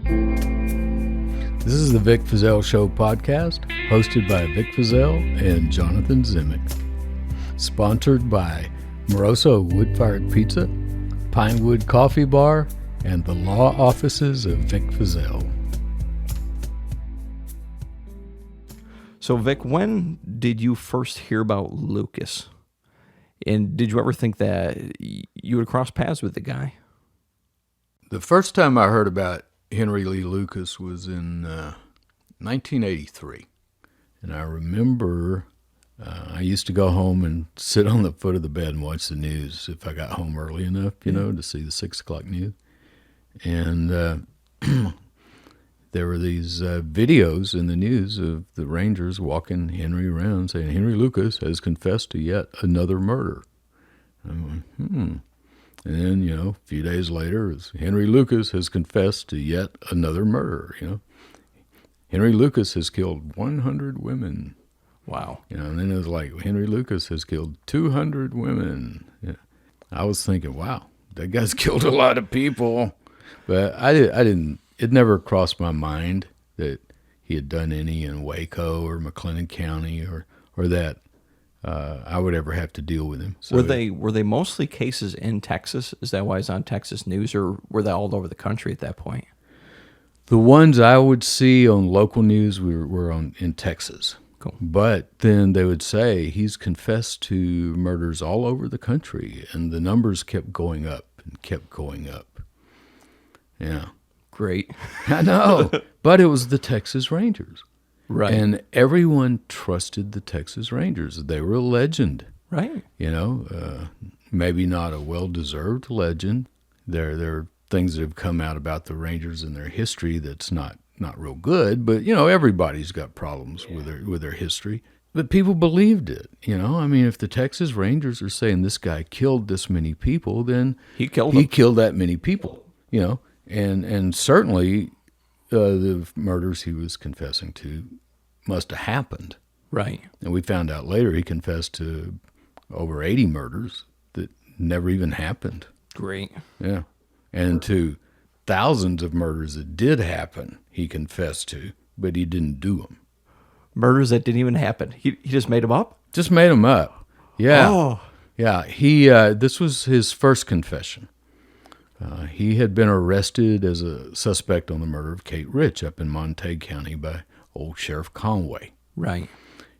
This is the Vic Feazell Show podcast, hosted by Vic Feazell and Jonathan Zimick. Sponsored by Moroso Wood-Fired Pizza, Pinewood Coffee Bar, and the law offices of Vic Feazell. So, Vic, when did you first hear about Lucas? And did you ever think that you would cross paths with the guy? The first time I heard about Henry Lee Lucas was in 1983. And I remember I used to go home and sit on the foot of the bed and watch the news if I got home early enough, to see the 6 o'clock news. And there were these videos in the news of the Rangers walking Henry around saying, Henry Lucas has confessed to yet another murder. I went, And then, a few days later, Henry Lucas has confessed to yet another murder, Henry Lucas has killed 100 women. Wow. And then it was like, Henry Lucas has killed 200 women. Yeah. I was thinking, wow, that guy's killed a lot of people. But I didn't. It never crossed my mind that he had done any in Waco or McLennan County, or that I would ever have to deal with him. So were they mostly cases in Texas? Is that why it's on Texas news, or were they all over the country at that point? The ones I would see on local news were in Texas. Cool. But then they would say he's confessed to murders all over the country, and the numbers kept going up and kept going up. Yeah. Great. I know, but it was the Texas Rangers. Right. And everyone trusted the Texas Rangers. They were a legend. Right. Maybe not a well-deserved legend. There are things that have come out about the Rangers and their history that's not real good, but, everybody's got problems with their history. But people believed it, if the Texas Rangers are saying this guy killed this many people, then he killed that many people, And certainly the murders he was confessing to must have happened. Right. And we found out later he confessed to over 80 murders that never even happened. Great. Yeah. And to thousands of murders that did happen, he confessed to, but he didn't do them. Murders that didn't even happen. He just made them up? Just made them up. Yeah. Oh. Yeah. This was his first confession. He had been arrested as a suspect on the murder of Kate Rich up in Montague County by old Sheriff Conway. Right.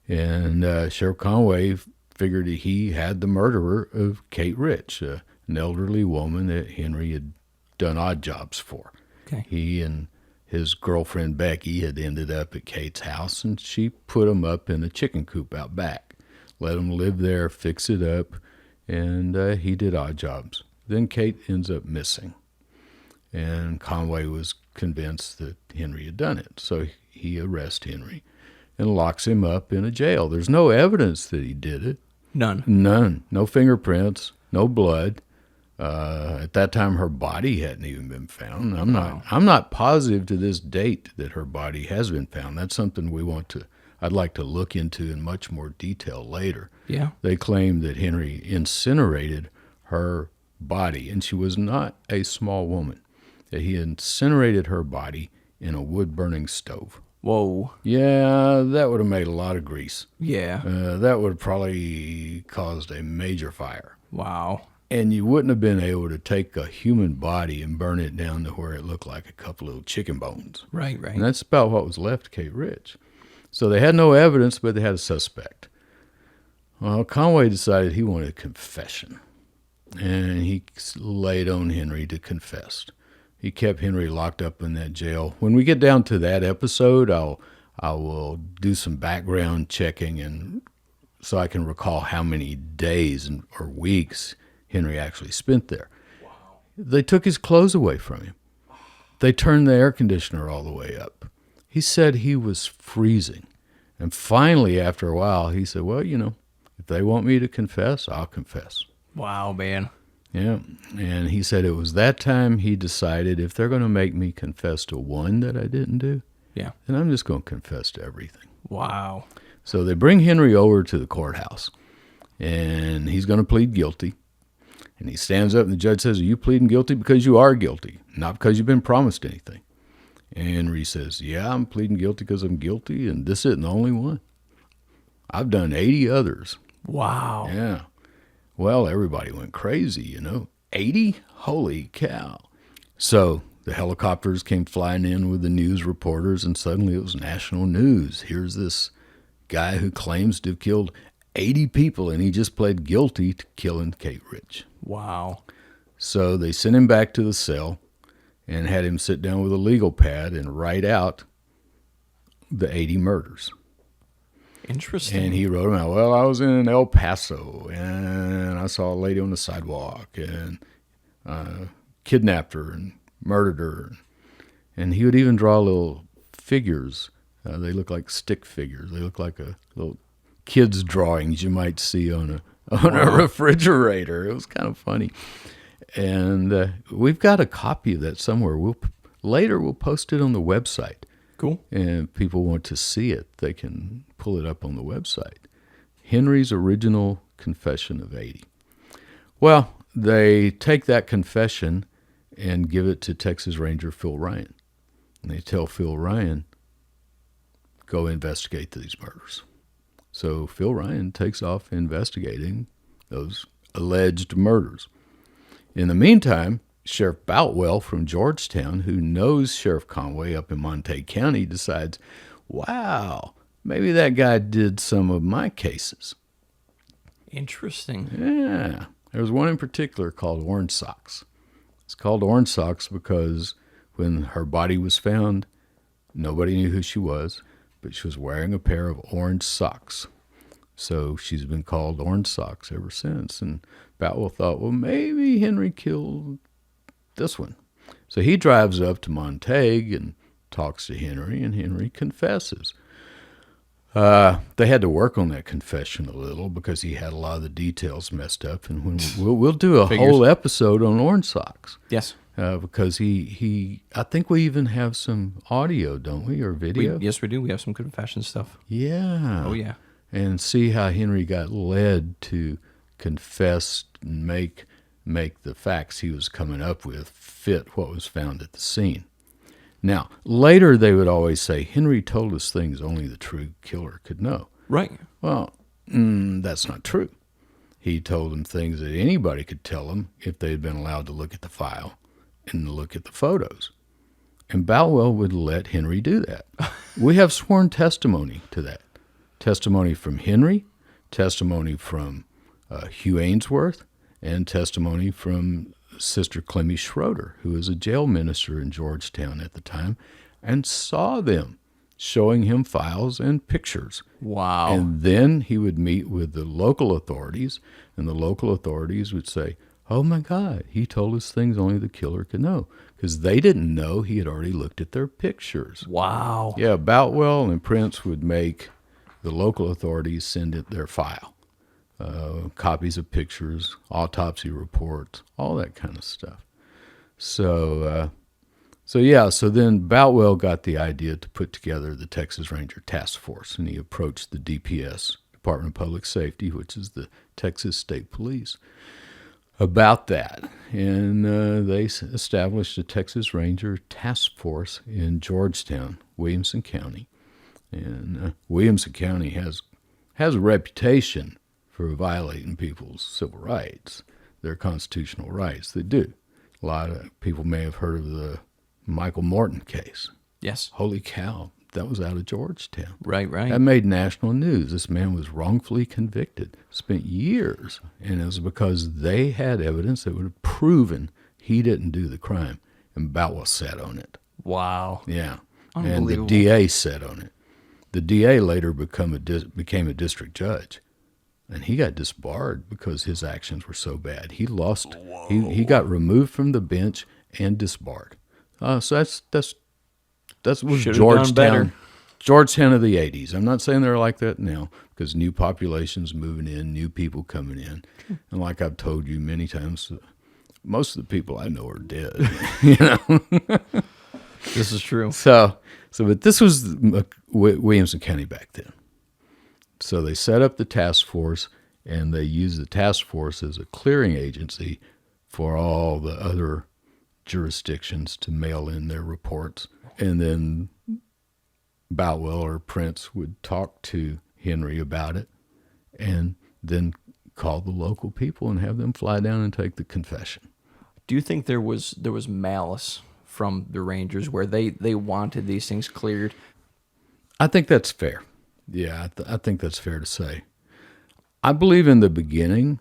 And Sheriff Conway figured he had the murderer of Kate Rich, an elderly woman that Henry had done odd jobs for. Okay. He and his girlfriend Becky had ended up at Kate's house, and she put him up in a chicken coop out back, let him live there, fix it up, and he did odd jobs. Then Kate ends up missing, and Conway was convinced that Henry had done it. So he arrests Henry and locks him up in a jail. There's no evidence that he did it. None. No fingerprints, no blood. At that time, her body hadn't even been found. I'm not positive to this date that her body has been found. That's something I'd like to look into in much more detail later. Yeah. They claim that Henry incinerated her body, and she was not a small woman, that he incinerated her body in a wood-burning stove. Whoa. Yeah, that would have made a lot of grease. Yeah. That would have probably caused a major fire. Wow. And you wouldn't have been able to take a human body and burn it down to where it looked like a couple of chicken bones. Right. And that's about what was left of Kate Rich. So they had no evidence, but they had a suspect. Well, Conway decided he wanted a confession, and he laid on Henry to confess. He kept Henry locked up in that jail. When we get down to that episode, I will do some background checking, and so I can recall how many days or weeks Henry actually spent there. Wow. They took his clothes away from him. They turned the air conditioner all the way up. He said he was freezing. And finally, after a while, he said, well, if they want me to confess, I'll confess. Wow, man. Yeah. And he said it was that time he decided if they're going to make me confess to one that I didn't do, yeah, then I'm just going to confess to everything. Wow. So they bring Henry over to the courthouse, and he's going to plead guilty. And he stands up, and the judge says, are you pleading guilty because you are guilty, not because you've been promised anything? And Henry says, yeah, I'm pleading guilty because I'm guilty, and this isn't the only one. I've done 80 others. Wow. Yeah. Well, everybody went crazy, 80? Holy cow. So the helicopters came flying in with the news reporters, and suddenly it was national news. Here's this guy who claims to have killed 80 people, and he just pled guilty to killing Kate Rich. Wow. So they sent him back to the cell and had him sit down with a legal pad and write out the 80 murders. Interesting. And he wrote them out. Well, I was in El Paso, and I saw a lady on the sidewalk, and kidnapped her and murdered her. And he would even draw little figures. They look like stick figures. They look like a little kids' drawings you might see on a refrigerator. It was kind of funny. And we've got a copy of that somewhere. Later we'll post it on the website. Cool. And if people want to see it, they can pull it up on the website. Henry's original confession of 80. Well, they take that confession and give it to Texas Ranger Phil Ryan. And they tell Phil Ryan, go investigate these murders. So Phil Ryan takes off investigating those alleged murders. In the meantime, Sheriff Boutwell from Georgetown, who knows Sheriff Conway up in Montague County, decides, wow, maybe that guy did some of my cases. Interesting. Yeah. There was one in particular called Orange Socks. It's called Orange Socks because when her body was found, nobody knew who she was, but she was wearing a pair of orange socks. So she's been called Orange Socks ever since. And Boutwell thought, well, maybe Henry killed this one. So he drives up to Montague and talks to Henry, and Henry confesses. They had to work on that confession a little because he had a lot of the details messed up. And when we'll do a whole episode on Orange Socks. Yes. Because he I think we even have some audio, don't we, or video? Yes, we do. We have some confession stuff. Yeah. Oh, yeah. And see how Henry got led to confess and make the facts he was coming up with fit what was found at the scene. Now, later they would always say, Henry told us things only the true killer could know. Right. Well, that's not true. He told them things that anybody could tell them if they had been allowed to look at the file and look at the photos. And Boutwell would let Henry do that. We have sworn testimony to that. Testimony from Henry, testimony from Hugh Ainsworth, and testimony from Sister Clemmy Schroeder, who was a jail minister in Georgetown at the time, and saw them showing him files and pictures. Wow. And then he would meet with the local authorities, and the local authorities would say, oh my God, he told us things only the killer could know, because they didn't know he had already looked at their pictures. Wow. Yeah, Boutwell and Prince would make the local authorities send it their file. Copies of pictures, autopsy reports, all that kind of stuff. So then Boutwell got the idea to put together the Texas Ranger Task Force, and he approached the DPS, Department of Public Safety, which is the Texas State Police, about that. And they established a Texas Ranger Task Force in Georgetown, Williamson County. And Williamson County has a reputation for violating people's civil rights, their constitutional rights. They do. A lot of people may have heard of the Michael Morton case. Yes. Holy cow, that was out of Georgetown. Right. That made national news. This man was wrongfully convicted, spent years, and it was because they had evidence that would have proven he didn't do the crime, and Boutwell sat on it. Wow. Yeah. Unbelievable. And the DA sat on it. The DA later became a district judge, and he got disbarred because his actions were so bad. He lost. He got removed from the bench and disbarred. So that's was Should've done better. Georgetown of the 80s. I'm not saying they're like that now because new populations moving in, new people coming in, and like I've told you many times, most of the people I know are dead. You know. This is true. But this was Williamson County back then. So they set up the task force, and they used the task force as a clearing agency for all the other jurisdictions to mail in their reports And then Boutwell or Prince would talk to Henry about it and then call the local people and have them fly down and take the confession. Do you think there was malice from the Rangers where they wanted these things cleared? I think that's fair. Yeah, I think that's fair to say. I believe in the beginning,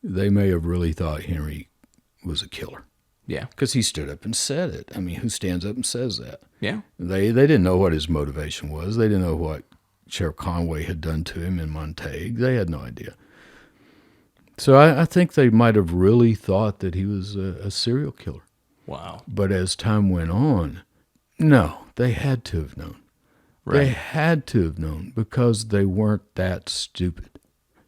they may have really thought Henry was a killer. Yeah. Because he stood up and said it. I mean, who stands up and says that? Yeah. They didn't know what his motivation was. They didn't know what Sheriff Conway had done to him in Montague. They had no idea. So I think they might have really thought that he was a serial killer. Wow. But as time went on, no, they had to have known. Right. They had to have known because they weren't that stupid.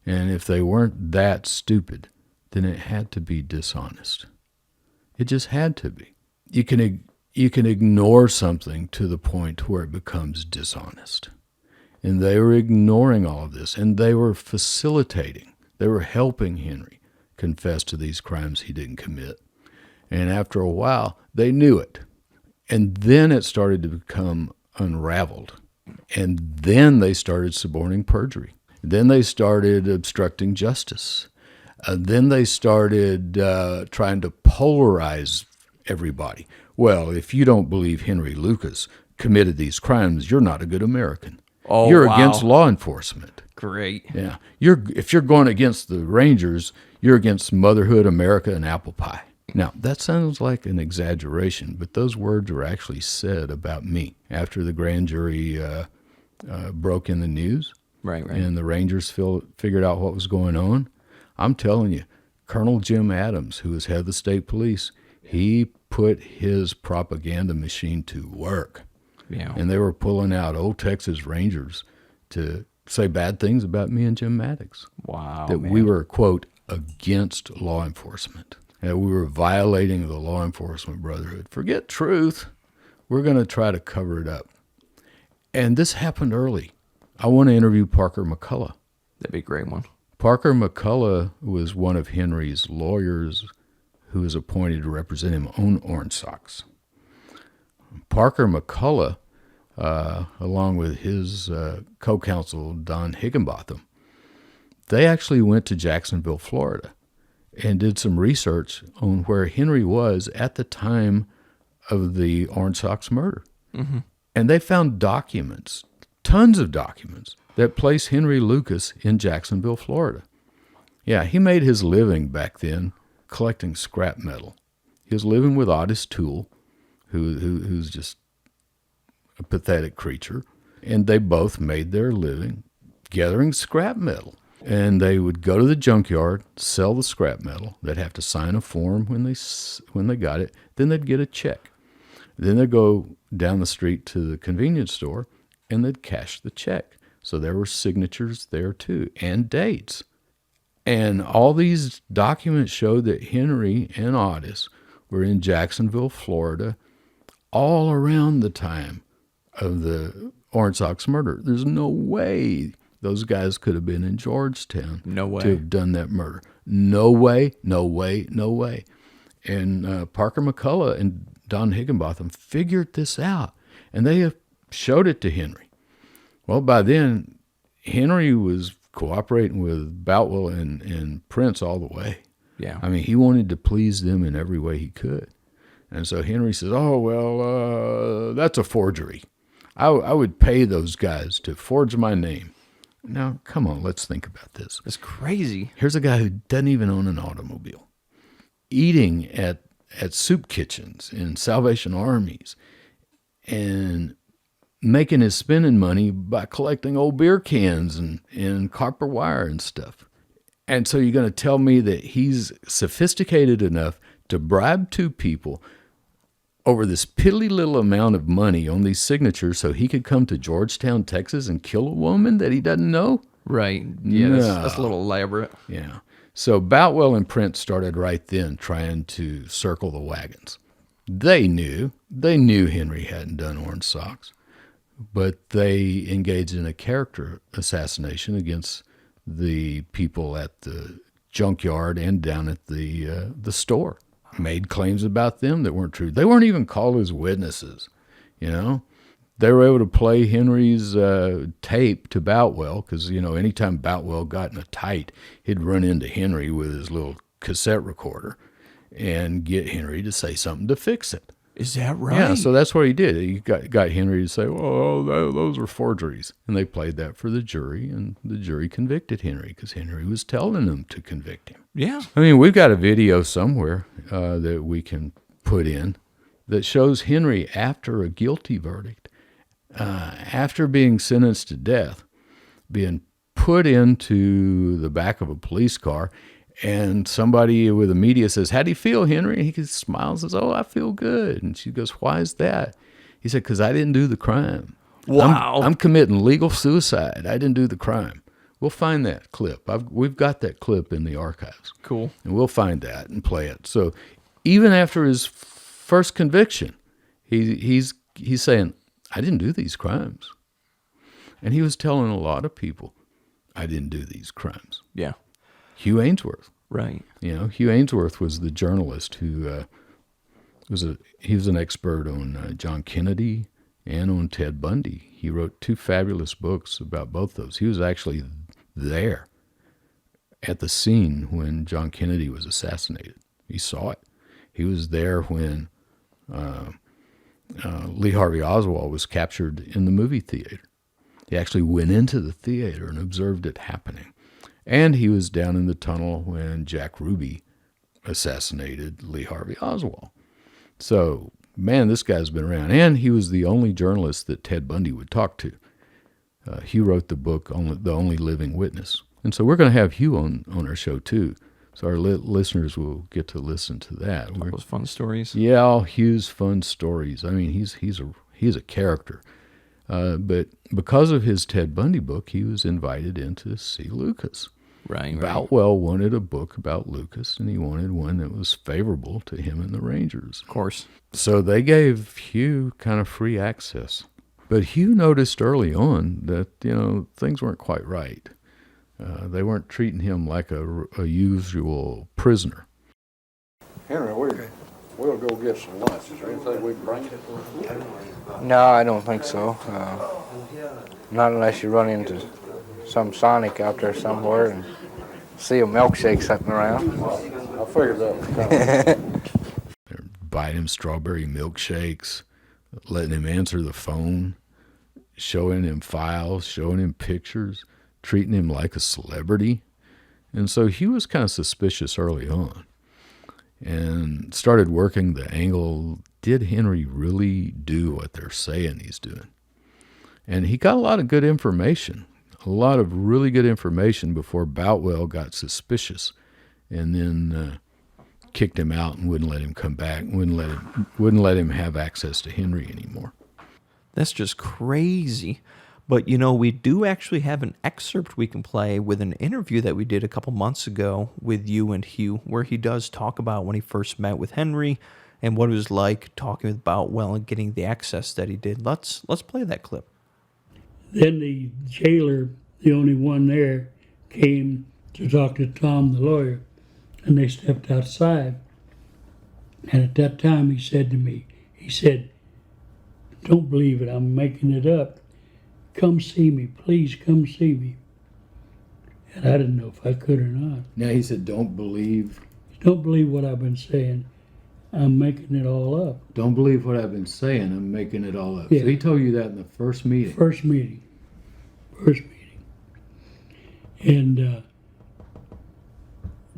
And if they weren't that stupid, then it had to be dishonest. It just had to be. You can ignore something to the point where it becomes dishonest. And they were ignoring all of this, and they were facilitating. They were helping Henry confess to these crimes he didn't commit. And after a while, they knew it. And then it started to become unraveled. And then they started suborning perjury. Then they started obstructing justice. Then they started trying to polarize everybody. Well, if you don't believe Henry Lucas committed these crimes, you're not a good American. Oh, you're wow. against law enforcement. Great. Yeah. If you're going against the Rangers, you're against motherhood, America, and apple pie. Now, that sounds like an exaggeration, but those words were actually said about me after the grand jury broke in the news. Right. And the Rangers figured out what was going on. I'm telling you, Colonel Jim Adams, who was head of the state police, he put his propaganda machine to work. Yeah. And they were pulling out old Texas Rangers to say bad things about me and Jim Maddox. Wow. That we were, quote, against law enforcement. That we were violating the law enforcement brotherhood. Forget truth. We're going to try to cover it up. And this happened early. I want to interview Parker McCullough. That'd be a great one. Parker McCullough was one of Henry's lawyers who was appointed to represent him on Orange Sox. Parker McCullough, along with his co-counsel Don Higginbotham, they actually went to Jacksonville, Florida, and did some research on where Henry was at the time of the Orange Sox murder. Mm-hmm. And they found documents, tons of documents, that place Henry Lucas in Jacksonville, Florida. Yeah, he made his living back then collecting scrap metal. He was living with Otis Toole, who's just a pathetic creature, and they both made their living gathering scrap metal. And they would go to the junkyard, sell the scrap metal. They'd have to sign a form when they got it. Then they'd get a check. Then they'd go down the street to the convenience store, and they'd cash the check. So there were signatures there too, and dates. And all these documents showed that Henry and Otis were in Jacksonville, Florida, all around the time of the Orange Sox murder. There's no way those guys could have been in Georgetown No way. to have done that murder. No way, no way, no way. And Parker McCullough and Don Higginbotham figured this out, and they showed it to Henry. Well, by then, Henry was cooperating with Boutwell and Prince all the way. Yeah. I mean, he wanted to please them in every way he could. And so Henry says, oh, well, that's a forgery. I would pay those guys to forge my name. Now, come on, let's think about this. That's crazy. Here's a guy who doesn't even own an automobile, eating at soup kitchens in Salvation Armies, and making his spending money by collecting old beer cans and copper wire and stuff. And so you're going to tell me that he's sophisticated enough to bribe two people over this piddly little amount of money on these signatures so he could come to Georgetown, Texas and kill a woman that he doesn't know? Right. Yeah, No. that's a little elaborate. Yeah. So Boutwell and Prince started right then trying to circle the wagons. They knew Henry hadn't done Orange Sox, but they engaged in a character assassination against the people at the junkyard and down at the store. Made claims about them that weren't true. They weren't even called as witnesses. you know. They were able to play Henry's tape to Boutwell because, anytime Boutwell got in a tight, he'd run into Henry with his little cassette recorder and get Henry to say something to fix it. Is that right? Yeah, so that's what he did. He got Henry to say, "Oh, those were forgeries," and they played that for the jury, and the jury convicted Henry because Henry was telling them to convict him. Yeah. I mean, we've got a video somewhere that we can put in that shows Henry after a guilty verdict, after being sentenced to death, being put into the back of a police car. And somebody with the media says, "How do you feel, Henry?" He smiles and says, "Oh, I feel good." And she goes, "Why is that?" He said, "Because I didn't do the crime. Wow. I'm committing legal suicide. I didn't do the crime." We'll find that clip. We've got that clip in the archives. Cool. And we'll find that and play it. So even after his first conviction, he's saying, "I didn't do these crimes." And he was telling a lot of people, "I didn't do these crimes." Yeah. Hugh Ainsworth. Right. Hugh Ainsworth was the journalist who was an expert on John Kennedy and on Ted Bundy. He wrote 2 fabulous books about both those. He was actually there at the scene when John Kennedy was assassinated. He saw it. He was there when Lee Harvey Oswald was captured in the movie theater. He actually went into the theater and observed it happening. And he was down in the tunnel when Jack Ruby assassinated Lee Harvey Oswald. So, man, this guy's been around. And he was the only journalist that Ted Bundy would talk to. Hugh wrote the book, The Only Living Witness. And so we're going to have Hugh on our show, too. So our listeners will get to listen to that. All those fun stories. Yeah, all Hugh's fun stories. I mean, he's a character. But because of his Ted Bundy book, he was invited in to see Lucas. Right. Boutwell wanted a book about Lucas, and he wanted one that was favorable to him and the Rangers. Of course. So they gave Hugh kind of free access. But Hugh noticed early on that, things weren't quite right. They weren't treating him like a usual prisoner. Henry, we'll go get some lunch. Is there anything we can bring you? No, I don't think so. Not unless you run into some Sonic out there somewhere and see a milkshake sitting around. I figured that was coming. They're buying him strawberry milkshakes, letting him answer the phone, showing him files, showing him pictures, treating him like a celebrity. And so he was kind of suspicious early on and started working the angle, did Henry really do what they're saying he's doing? And he got a lot of good information, a lot of really good information before Boutwell got suspicious and then kicked him out and wouldn't let him come back, wouldn't let him have access to Henry anymore. That's just crazy. But, we do actually have an excerpt we can play with an interview that we did a couple months ago with you and Hugh, where he does talk about when he first met with Henry and what it was like talking with Boutwell and getting the access that he did. Let's play that clip. Then the jailer, the only one there, came to talk to Tom, the lawyer, and they stepped outside. And at that time he said to me, "Don't believe it, I'm making it up. Come see me, please come see me." And I didn't know if I could or not. Now he said, don't believe what I've been saying. I'm making it all up. Don't believe what I've been saying. I'm making it all up. Yeah. So he told you that in the first meeting. First meeting. And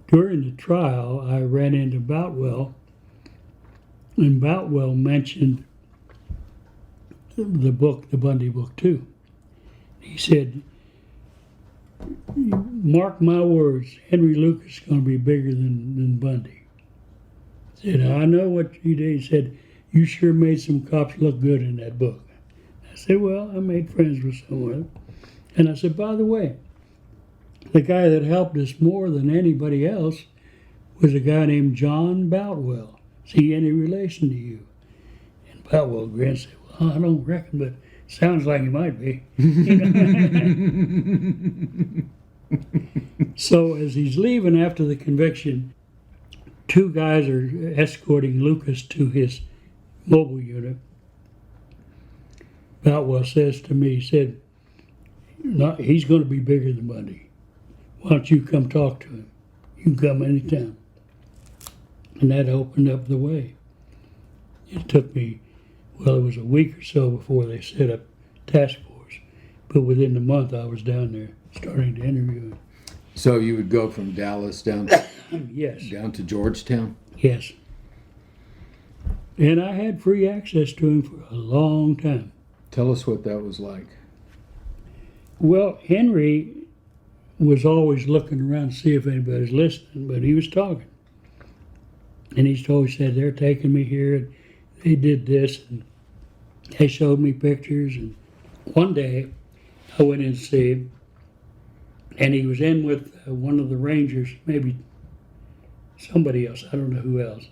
during the trial, I ran into Boutwell, and Boutwell mentioned the book, the Bundy book, too. He said, "Mark my words, Henry Lucas is going to be bigger than Bundy." He said, "I know what you did." He said, "You sure made some cops look good in that book." I said, "Well, I made friends with some of them." And I said, "By the way, the guy that helped us more than anybody else was a guy named John Boutwell. Is he any relation to you?" And Boutwell grinned and said, "Well, I don't reckon, but sounds like he might be." So as he's leaving after the conviction, 2 guys are escorting Lucas to his mobile unit. Boutwell says to me, he said, he's going to be bigger than Bundy. Why don't you come talk to him? You can come anytime. And that opened up the way. It took me, well, it was a week or so before they set up task force. But within the month, I was down there starting to interview him. So you would go from Dallas down Yes, down to Georgetown? yes. And I had free access to him for a long time. Tell us what that was like. Well, Henry was always looking around to see if anybody's listening, but he was talking. And he's always said, they're taking me here, and they did this, and they showed me pictures. And one day, I went in to see him, and he was in with one of the Rangers, maybe somebody else, I don't know who else.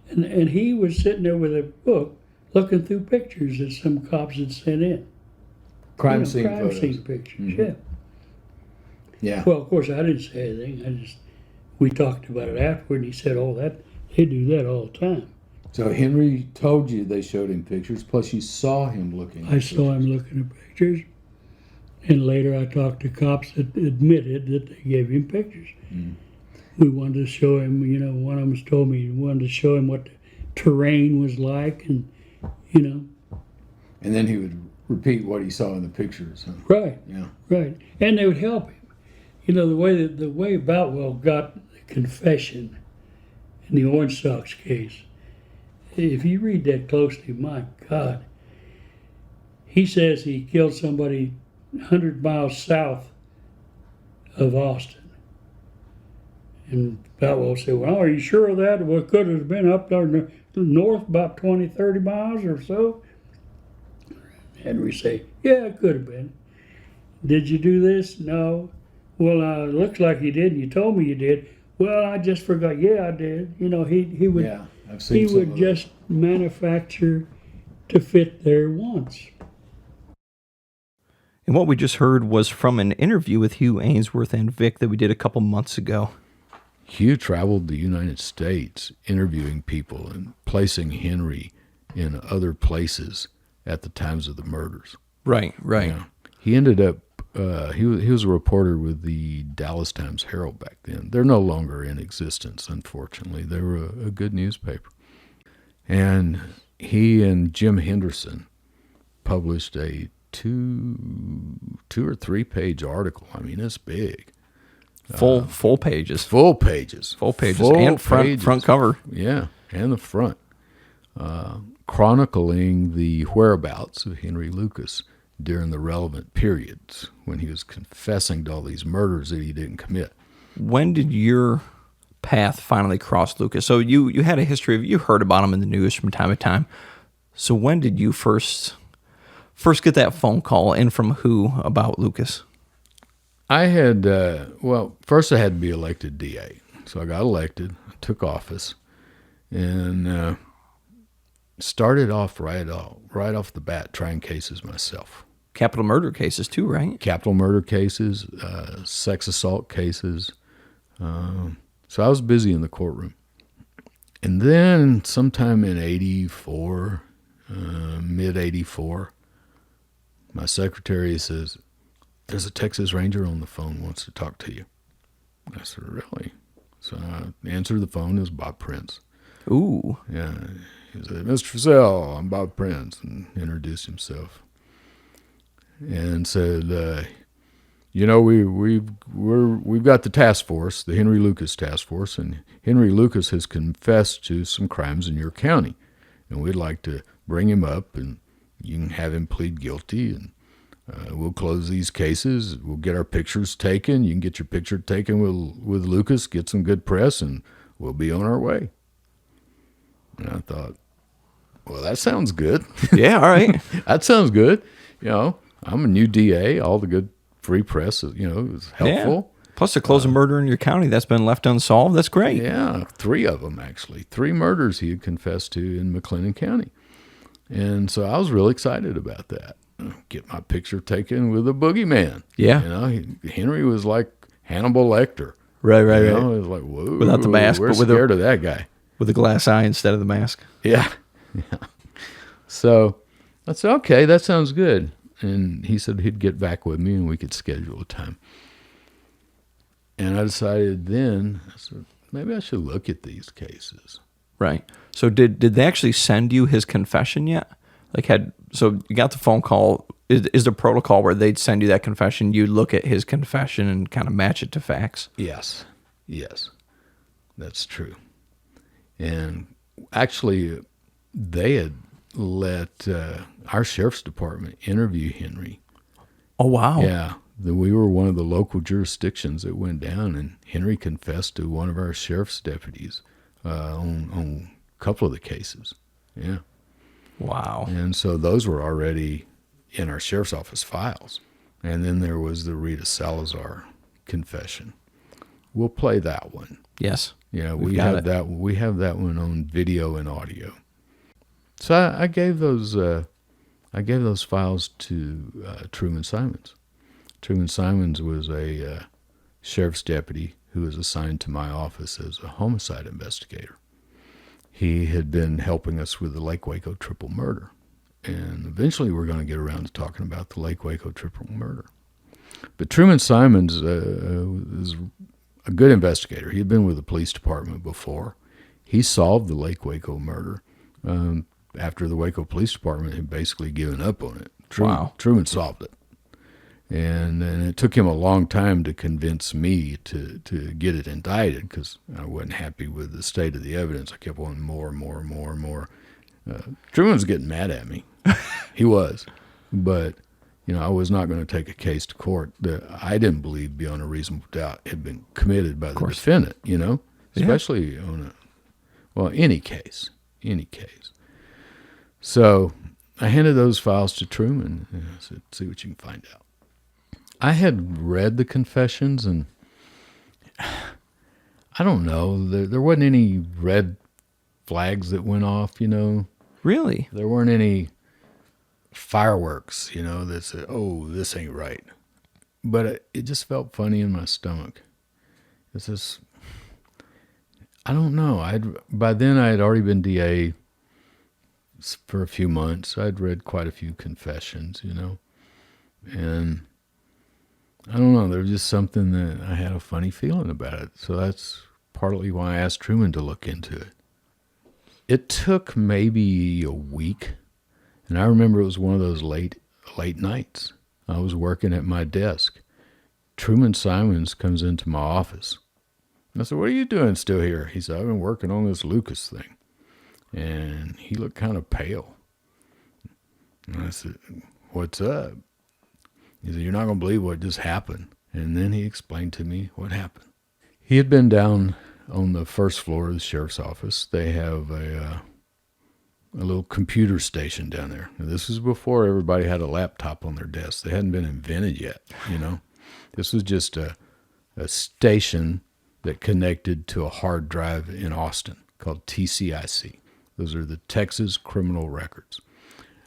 And he was sitting there with a book, looking through pictures that some cops had sent in. Crime scene crime photos. scene pictures, Mhm. yeah. Yeah. Well, of course, I didn't say anything. We talked about it afterward, and he said, "Oh, they do that all the time." So Henry told you they showed him pictures, plus you saw him looking at I saw him looking at pictures, and later I talked to cops that admitted that they gave him pictures. We wanted to show him, one of them told me he wanted to show him what the terrain was like, and And then he would repeat what he saw in the pictures. Huh? right, Yeah. right, and they would help him. The way Boutwell got the confession in the Orange Sox case. If you read that closely, my God, he says he killed somebody 100 miles south of Austin. And Boutwell said, "Well, are you sure of that? Well, could it have been up there north about 20, 30 miles or so?" Henry say, "Yeah, it could have been." "Did you do this?" "No." "Well, it looks like you did, and you told me you did." "Well, I just forgot." "Yeah, I did." He would Yeah, I've seen he some would of just manufacture to fit their wants. And what we just heard was from an interview with Hugh, Ainsworth, and Vic that we did a couple months ago. Hugh traveled the United States interviewing people and placing Henry in other places at the times of the murders. Right. Yeah. He ended up, he was a reporter with the Dallas Times Herald back then. They're no longer in existence, unfortunately. They were a good newspaper. And he and Jim Henderson published a two or 3 page article. I mean, it's big. Full pages. Full pages. Full pages. And pages. front cover. Yeah, and the front. Chronicling the whereabouts of Henry Lucas during the relevant periods when he was confessing to all these murders that he didn't commit. When did your path finally cross Lucas? So you had a history of, you heard about him in the news from time to time. So when did you first get that phone call, and from who, about Lucas? I had, first I had to be elected DA. So I got elected, took office, and started off right off the bat trying cases myself. Capital murder cases too, right? Capital murder cases, sex assault cases. So I was busy in the courtroom. And then sometime in 84, mid-84, my secretary says, "There's a Texas Ranger on the phone, wants to talk to you." I said, "Really?" So I answered the phone. It was Bob Prince. Ooh. Yeah. He said, "Mr. Feazell, I'm Bob Prince," and introduced himself. And said, we've got the task force, the Henry Lucas task force, and Henry Lucas has confessed to some crimes in your county. And we'd like to bring him up, and you can have him plead guilty, and we'll close these cases. We'll get our pictures taken. You can get your picture taken with Lucas, get some good press, and we'll be on our way. And I thought, well, that sounds good. Yeah, all right. That sounds good. I'm a new DA. All the good free press, is helpful. Yeah. Plus, to close a murder in your county that's been left unsolved, that's great. Yeah, 3 of them, actually. 3 murders he had confessed to in McLennan County. And so I was really excited about that. Get my picture taken with a boogeyman. Yeah. Henry was like Hannibal Lecter. Right. It was like, whoa. Without the mask, We're but with scared of that guy. With a glass eye instead of the mask. Yeah. So I said, okay, that sounds good. And he said he'd get back with me and we could schedule a time. And I decided then, I said, maybe I should look at these cases. Right. So did they actually send you his confession yet? So you got the phone call. Is the protocol where they'd send you that confession, you look at his confession and kind of match it to facts? Yes, that's true. And actually, they had let our sheriff's department interview Henry. Oh, wow. Yeah, we were one of the local jurisdictions that went down, and Henry confessed to one of our sheriff's deputies on a couple of the cases. Yeah. Wow. And so those were already in our sheriff's office files. And then there was the Rita Salazar confession. We'll play that one. Yes. Yeah, We've we got have it. that. We have that one on video and audio. So I gave those. I gave those files to Truman Simons. Truman Simons was a sheriff's deputy who was assigned to my office as a homicide investigator. He had been helping us with the Lake Waco triple murder, and eventually we're going to get around to talking about the Lake Waco triple murder. But Truman Simons is a good investigator. He had been with the police department before. He solved the Lake Waco murder after the Waco Police Department had basically given up on it. Truman solved it. And it took him a long time to convince me to get it indicted because I wasn't happy with the state of the evidence. I kept wanting more and more and more and more. Truman was getting mad at me. He was. But, I was not going to take a case to court that I didn't believe beyond a reasonable doubt had been committed by the defendant, especially on any case. So I handed those files to Truman and I said, see what you can find out. I had read the confessions, and I don't know, there wasn't any red flags that went off, Really? There weren't any fireworks, that said, oh, this ain't right. But it just felt funny in my stomach. It's just, I don't know. By then I had already been DA for a few months. I'd read quite a few confessions, and I don't know, there was just something that I had a funny feeling about it. So that's partly why I asked Truman to look into it. It took maybe a week, and I remember it was one of those late nights. I was working at my desk. Truman Simons comes into my office. I said, what are you doing still here? He said, I've been working on this Lucas thing. And he looked kind of pale. And I said, what's up? He said, you're not going to believe what just happened. And then he explained to me what happened. He had been down on the first floor of the sheriff's office. They have a little computer station down there. Now, this was before everybody had a laptop on their desk. They hadn't been invented yet, This was just a station that connected to a hard drive in Austin called TCIC. Those are the Texas Criminal Records.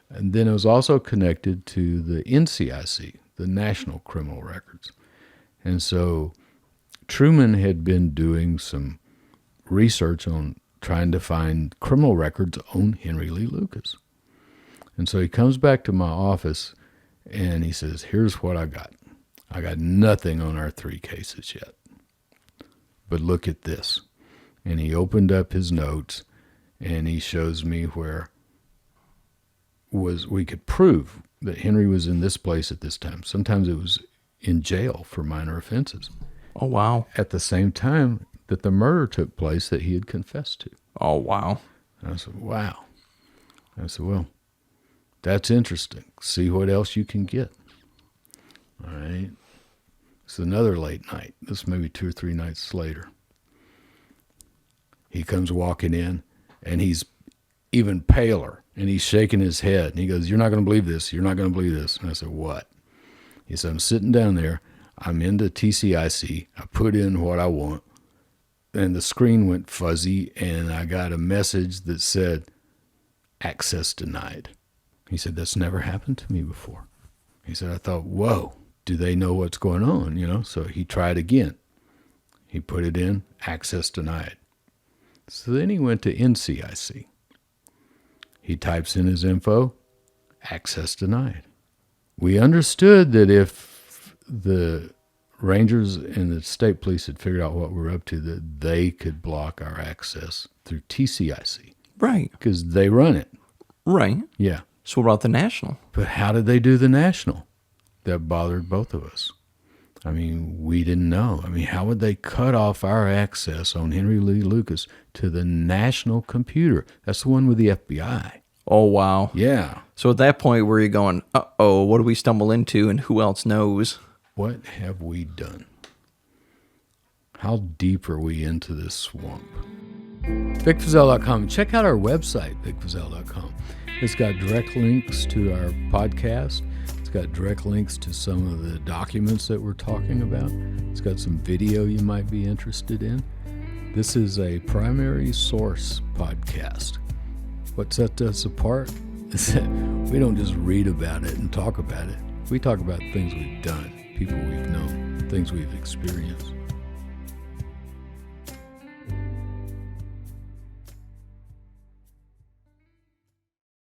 And then it was also connected to the NCIC, the National Criminal Records. And so Truman had been doing some research on trying to find criminal records on Henry Lee Lucas. And so he comes back to my office and he says, here's what I got. I got nothing on our 3 cases yet. But look at this. And he opened up his notes and he shows me where we could prove that Henry was in this place at this time. Sometimes it was in jail for minor offenses. Oh, wow. At the same time that the murder took place that he had confessed to. Oh, wow. And I said, wow. I said, well, that's interesting. See what else you can get. All right. It's another late night. This may be 2 or 3 nights later. He comes walking in, and he's even paler, and he's shaking his head. And he goes, you're not going to believe this. You're not going to believe this. And I said, what? He said, I'm sitting down there. I'm into TCIC. I put in what I want, and the screen went fuzzy, and I got a message that said, access denied. He said, that's never happened to me before. He said, I thought, whoa, do they know what's going on? So he tried again. He put it in, access denied. So then he went to NCIC. He types in his info, access denied. We understood that if the Rangers and the state police had figured out what we're up to, that they could block our access through TCIC. Right. Because they run it. Right. Yeah. So what about the national? But how did they do the national? That bothered both of us. I mean, we didn't know. I mean, how would they cut off our access on Henry Lee Lucas to the national computer? That's the one with the FBI. Oh, wow. Yeah. So at that point, where you're going, uh-oh, what do we stumble into and who else knows? What have we done? How deep are we into this swamp? VicFeazell.com. Check out our website, VicFeazell.com. It's got direct links to our podcast. It's got direct links to some of the documents that we're talking about. It's got some video you might be interested in. This is a primary source podcast. What sets us apart is that we don't just read about it and talk about it. We talk about things we've done, people we've known, things we've experienced.